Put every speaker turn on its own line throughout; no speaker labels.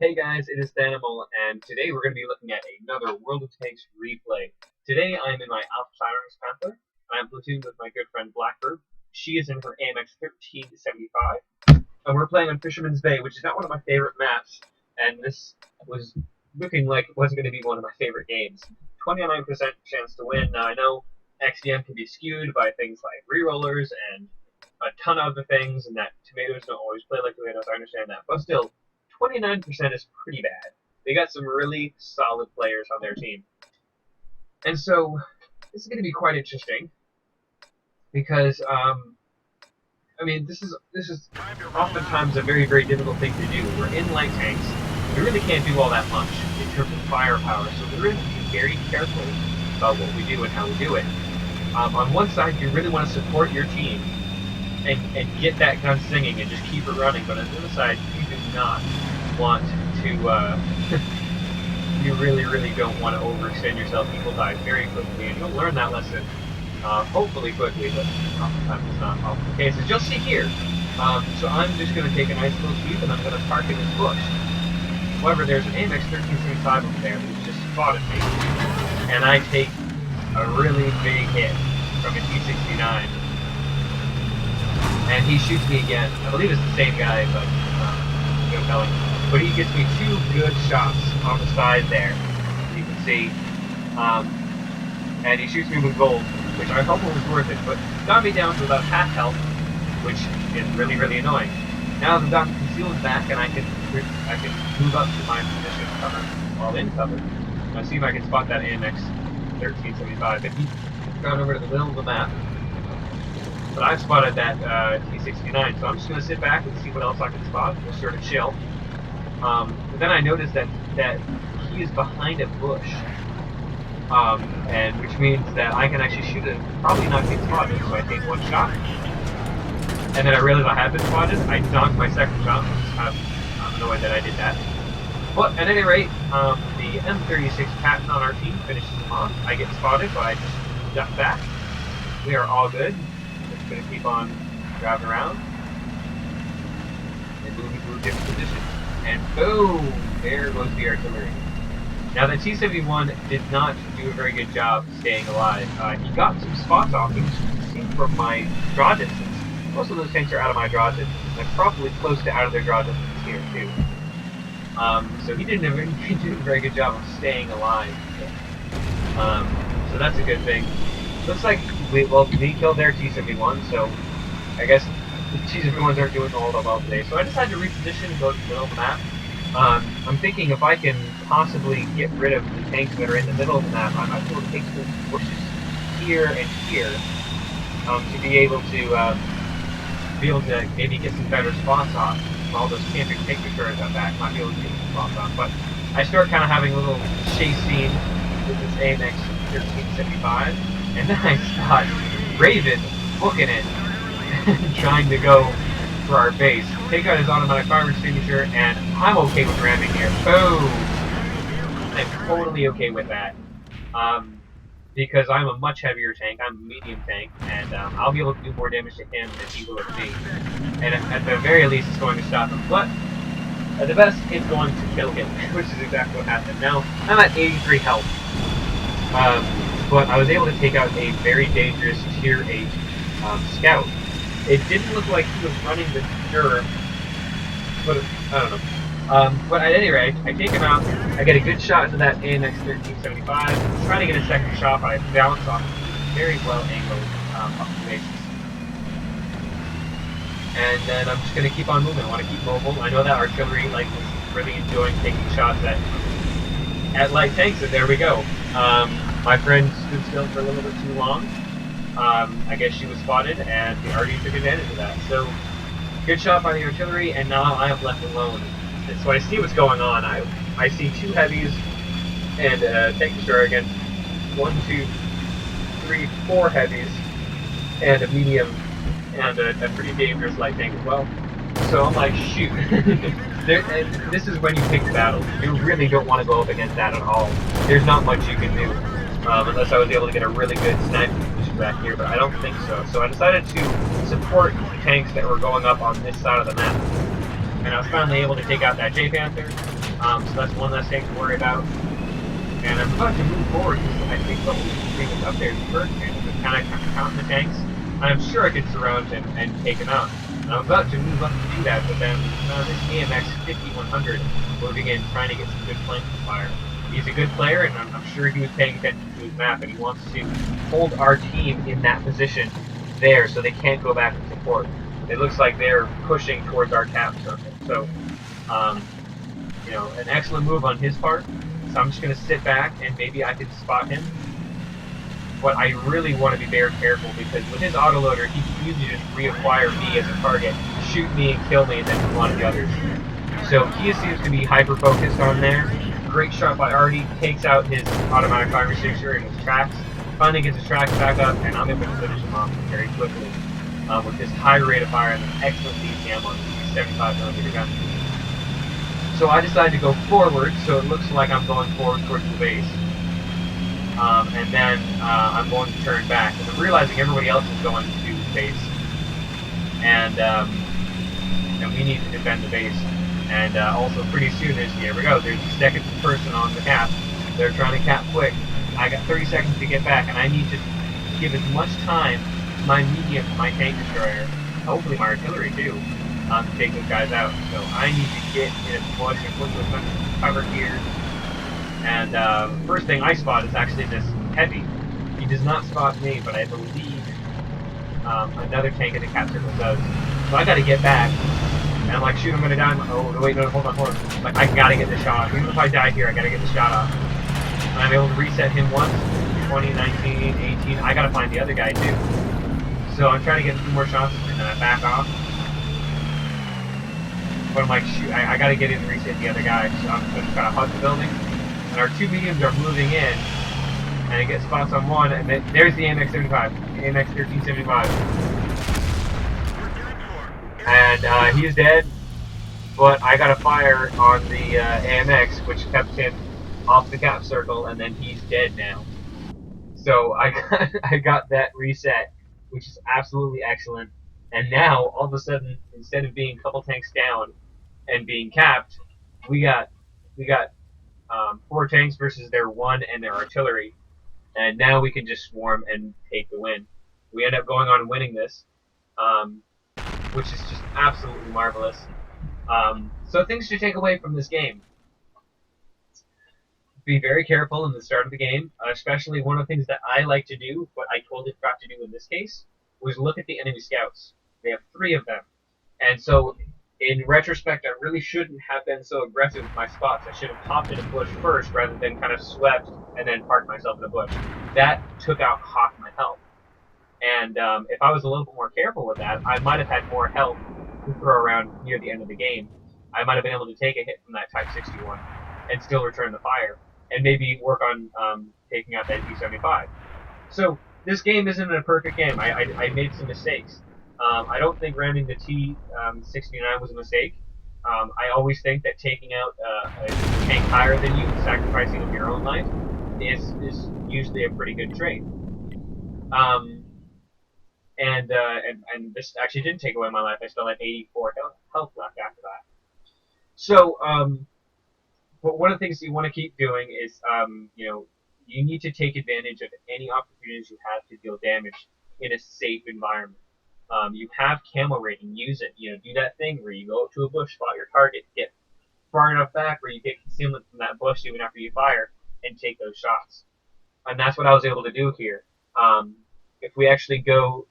Hey guys, it is Thanimal, and today we're going to be looking at another World of Tanks replay. Today I'm in my Auf Panther, and I'm platooned with my good friend Blackbird. She is in her AMX 1375, and we're playing on Fisherman's Bay, which is not one of my favorite maps, and this was looking like it wasn't going to be one of my favorite games. 29% chance to win. Now I know XDM can be skewed by things like rerollers and a ton of other things, and that tomatoes don't always play like tomatoes. I understand that, but still, 29% is pretty bad. They got some really solid players on their team. And so this is going to be quite interesting because I mean this is oftentimes a very difficult thing to do. We're in light tanks. We really can't do all that much in terms of firepower, so we really have to be very careful about what we do and how we do it. On one side, you really want to support your team and get that gun singing and just keep it running, but on the other side, you do not want to, you really don't want to overextend yourself. People die very quickly, and you'll learn that lesson, hopefully quickly, but oftentimes it's not often the case, as you'll see here. So I'm just going to take a nice little sweep, and I'm going to park in this bush. However, there's an AMX 1375 over there who's just spotted me, and I take a really big hit from a T69. And he shoots me again. I believe it's the same guy, but no telling. But he gets me two good shots on the side there, you can see. And he shoots me with gold, which I hope was worth it, but got me down to about half health, which is really annoying. Now I've gotten concealed back, and I can move up to my position cover while in cover. Now see if I can spot that AMX 1375. And he's gone over to the middle of the map. But I've spotted that T69, so I'm just going to sit back and see what else I can spot. Just sort of chill. But then I noticed that he is behind a bush, and which means that I can actually shoot it, probably not get spotted, so I take one shot. And then I realized I had been spotted. I donked my second shot. I'm annoyed that I did that. But at any rate, the M36 Patton on our team finishes him off. I get spotted, but I just duck back. We are all good. Just going to keep on driving around and moving to a different position. And boom! There goes the artillery. Now the T-71 did not do a very good job staying alive. He got some spots off, which you can see from my draw distance. Most of those tanks are out of my draw distance. They're probably close to out of their draw distance here too. So he didn't do a very good job of staying alive. So that's a good thing. Looks like we killed their T-71, so I guess the T-71s aren't doing all that well today. So I decided to reposition and go to the middle of the map. I'm thinking if I can possibly get rid of the tanks that are in the middle of the map, I might be able to take some bushes here and here to be able to maybe get some better spots off. All those camping tank destroyers out back, might be able to get some spots off. But I start kind of having a little chase scene with this AMX 1375. And then I spot Raven booking it, trying to go for our base. Take out his automatic fire extinguisher, and I'm okay with ramming here. Boom! I'm totally okay with that. Because I'm a much heavier tank, I'm a medium tank, and I'll be able to do more damage to him than he will to me. And at the very least, it's going to stop him. But at the best, it's going to kill him, which is exactly what happened. Now, I'm at 83 health. But I was able to take out a very dangerous Tier 8 scout. It didn't look like he was running the Durham, but I don't know. But at any rate, I take him out. I get a good shot into that AMX 1375. I'm trying to get a second shot, but I bounce off very well angled up the bases. And then I'm just going to keep on moving. I want to keep mobile. I know that artillery is really enjoying taking shots at light tanks, and there we go. My friend stood still for a little bit too long. I guess she was spotted, and the RD took advantage of that. So, good shot by the artillery, and now I am left alone. And so I see what's going on. I see two heavies and a tank destroyer against 1, 2, 3, 4 heavies and a medium and a pretty dangerous light tank as well. So I'm like, shoot. And this is when you pick the battle. You really don't want to go up against that at all. There's not much you can do. Unless I was able to get a really good sniping position back here, but I don't think so. So I decided to support the tanks that were going up on this side of the map. And I was finally able to take out that J Panther. So that's one less tank to worry about. And I'm about to move forward because I think the only thing that's up there is the first man. I'm kind of counting the tanks. And I'm sure I could surround him and take him out. And I'm about to move up to do that, but then this AMX 5100 moving in, trying to get some good flanking fire. He's a good player, and I'm sure he was paying attention to his map, and he wants to hold our team in that position there so they can't go back and support. It looks like they're pushing towards our cap circle. So, you know, an excellent move on his part. So I'm just going to sit back and maybe I can spot him. But I really want to be very careful because with his autoloader, he can usually just reacquire me as a target, shoot me and kill me, and then move on to the others. So he seems to be hyper-focused on there. Great shot by Artie, takes out his automatic fire extinguisher and his tracks. Finally gets his tracks back up, and I'm able to finish him off very quickly with his high rate of fire and an excellent DCM on the 75mm gun. So I decided to go forward, so it looks like I'm going forward towards the base. And then I'm going to turn back. And I'm realizing everybody else is going to the base. And we need to defend the base. And also pretty soon, here we go, there's the second person on the cap. They're trying to cap quick. I got 30 seconds to get back, and I need to give as much time to my medium, my tank destroyer, hopefully my artillery too, to take those guys out. So I need to get in a bush and put those cover here. And first thing I spot is actually this heavy. He does not spot me, but I believe another tank in the cap circle does. So I gotta get back. And I'm like, shoot, I'm gonna die. Oh, wait, no, hold on. Like, I gotta get the shot off. Even if I die here, I gotta get the shot off. And I'm able to reset him once. 20, 19, 18. I gotta find the other guy, too. So I'm trying to get a few more shots, and then I back off. But I'm like, shoot, I gotta get in and reset the other guy. So I'm just trying to hug the building. And our two mediums are moving in. And I get spots on one, and then there's the AMX 75. AMX 1375. And he is dead, but I got a fire on the AMX, which kept him off the cap circle, and then he's dead now. So I got that reset, which is absolutely excellent. And now, all of a sudden, instead of being a couple tanks down and being capped, we got 4 tanks versus their 1 and their artillery. And now we can just swarm and take the win. We end up going on and winning this. Which is just absolutely marvelous. So things to take away from this game. Be very careful in the start of the game, especially one of the things that I like to do, but I totally forgot to do in this case, was look at the enemy scouts. They have 3 of them. And so, in retrospect, I really shouldn't have been so aggressive with my spots. I should have popped in a bush first rather than kind of swept and then parked myself in a bush. That took out half my health. And if I was a little bit more careful with that, I might have had more health to throw around near the end of the game. I might have been able to take a hit from that Type 61 and still return the fire, and maybe work on taking out that D75. So this game isn't a perfect game. I made some mistakes. I don't think ramming the T69 was a mistake. I always think that taking out a tank higher than you, sacrificing of your own life, is usually a pretty good trade. And this actually didn't take away my life. I still had 84 health left after that. So, but one of the things you want to keep doing is, you need to take advantage of any opportunities you have to deal damage in a safe environment. You have camo rating, use it. Do that thing where you go up to a bush, spot your target, get far enough back where you get concealment from that bush even after you fire, and take those shots. And that's what I was able to do here. If we actually go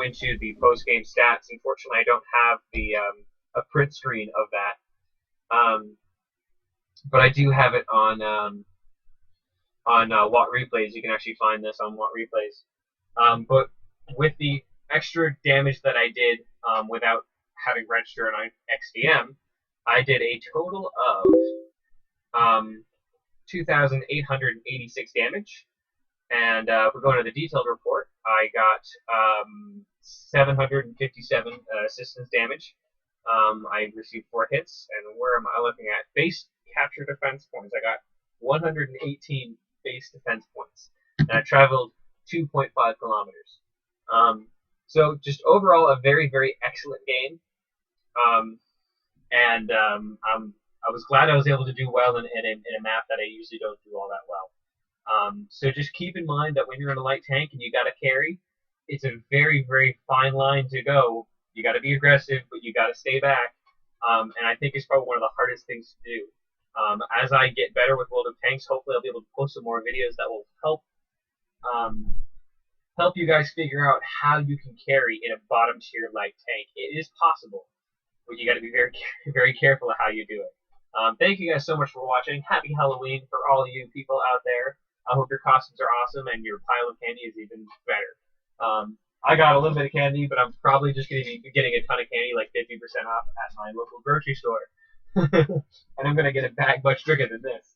into the post-game stats, unfortunately I don't have the a print screen of that, but I do have it on Watt Replays. You can actually find this on Watt Replays. But with the extra damage that I did without having register on XDM, I did a total of 2,886 damage. And if we're going to the detailed report, I got 757 assistance damage. I received 4 hits, and where am I looking at? Base capture defense points. I got 118 base defense points, and I traveled 2.5 kilometers. So just overall, a very, very excellent game. and I was glad I was able to do well in a map that I usually don't do all that well. So just keep in mind that when you're in a light tank and you got to carry, it's a very, very fine line to go. You got to be aggressive, but you got to stay back. And I think it's probably one of the hardest things to do. As I get better with World of Tanks, hopefully I'll be able to post some more videos that will um, help you guys figure out how you can carry in a bottom tier light tank. It is possible, but you got to be very, very careful of how you do it. Thank you guys so much for watching. Happy Halloween for all you people out there. I hope your costumes are awesome and your pile of candy is even better. I got a little bit of candy, but I'm probably just going to be getting a ton of candy, like 50% off at my local grocery store. And I'm going to get a bag much bigger than this.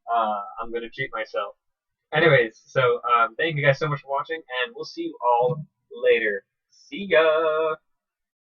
I'm going to treat myself. Anyways, so thank you guys so much for watching, and we'll see you all later. See ya!